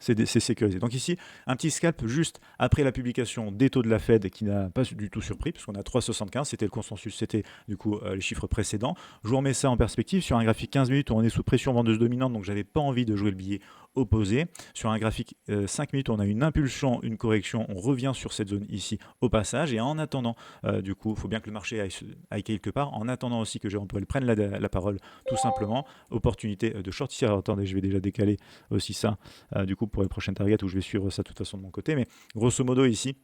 c'est sécurisé. Donc ici, un petit scalp juste après la publication des taux de la Fed qui n'a pas du tout surpris, puisqu'on a 3,75, c'était le consensus, c'était du coup les chiffres précédents. Je vous remets ça en perspective sur un graphique 15 minutes où on est sous pression vendeuse dominante, donc j'avais pas envie de jouer le billet opposé. Sur un graphique 5 minutes, on a une impulsion, une correction, on revient sur cette zone ici au passage, et en attendant, du coup, il faut bien que le marché aille quelque part, en attendant aussi que Jérôme Powell prenne la parole, tout simplement, opportunité de short ici. Alors attendez, je vais déjà décaler aussi ça, du coup, pour les prochaines targets où je vais suivre ça de toute façon de mon côté, mais grosso modo ici,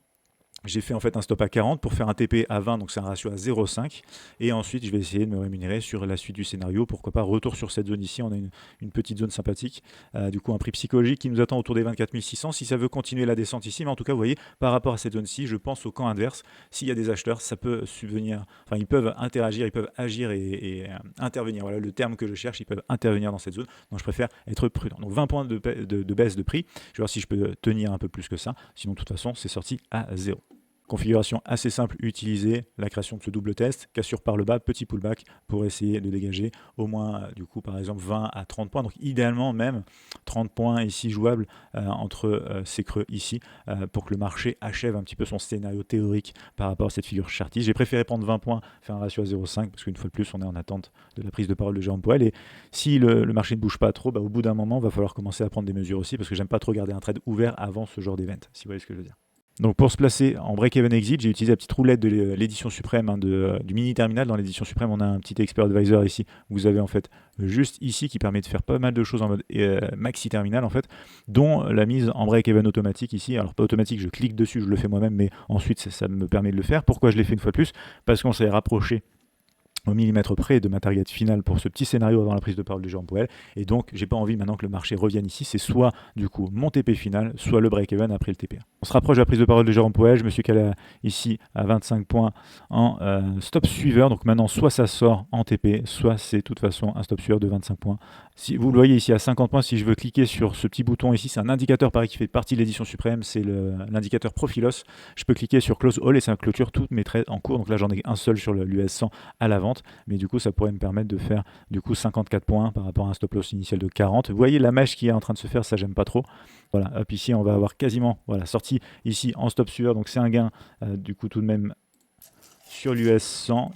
j'ai fait en fait un stop à 40 pour faire un TP à 20, donc c'est un ratio à 0,5. Et ensuite, je vais essayer de me rémunérer sur la suite du scénario. Pourquoi pas retour sur cette zone ici. On a une petite zone sympathique. Du coup, un prix psychologique qui nous attend autour des 24 600. Si ça veut continuer la descente ici, mais en tout cas, vous voyez, par rapport à cette zone-ci, je pense au camp inverse. S'il y a des acheteurs, ça peut subvenir. Enfin, ils peuvent interagir, ils peuvent agir et intervenir. Voilà le terme que je cherche. Ils peuvent intervenir dans cette zone. Donc, je préfère être prudent. Donc, 20 points de baisse de prix. Je vais voir si je peux tenir un peu plus que ça. Sinon, de toute façon, c'est sorti à 0. Configuration assez simple, utiliser la création de ce double test, cassure par le bas, petit pullback pour essayer de dégager au moins du coup par exemple 20 à 30 points, donc idéalement même 30 points ici jouables entre ces creux ici pour que le marché achève un petit peu son scénario théorique par rapport à cette figure chartiste. J'ai préféré prendre 20 points, faire un ratio à 0,5 parce qu'une fois de plus on est en attente de la prise de parole de Jérôme Powell, et si le marché ne bouge pas trop, au bout d'un moment il va falloir commencer à prendre des mesures aussi parce que j'aime pas trop garder un trade ouvert avant ce genre d'événement, si vous voyez ce que je veux dire. Donc pour se placer en break-even exit, j'ai utilisé la petite roulette de l'édition suprême, du mini terminal. Dans l'édition suprême, on a un petit expert advisor ici. Vous avez en fait juste ici qui permet de faire pas mal de choses en mode maxi terminal en fait, dont la mise en break-even automatique ici. Alors pas automatique, je clique dessus, je le fais moi-même, mais ensuite ça me permet de le faire. Pourquoi je l'ai fait une fois de plus? Parce qu'on s'est rapproché au millimètre près de ma target finale pour ce petit scénario avant la prise de parole de Jérôme Powell, et donc j'ai pas envie maintenant que le marché revienne ici. C'est soit du coup mon TP final, soit le break-even après le TP. On se rapproche de la prise de parole de Jérôme Powell. Je me suis calé ici à 25 points en stop suiveur, donc maintenant soit ça sort en TP, soit c'est de toute façon un stop suiveur de 25 points. Si vous le voyez ici à 50 points, si je veux cliquer sur ce petit bouton ici, c'est un indicateur pareil qui fait partie de l'édition suprême, c'est l'indicateur Profilos. Je peux cliquer sur Close All et ça clôture toutes mes trades en cours. Donc là j'en ai un seul sur l'US 100 à la vente, mais du coup ça pourrait me permettre de faire du coup 54 points par rapport à un stop loss initial de 40. Vous voyez la mèche qui est en train de se faire, ça j'aime pas trop. Voilà, hop, ici on va avoir quasiment sorti ici en stop suiveur, donc c'est un gain du coup tout de même sur l'US 100.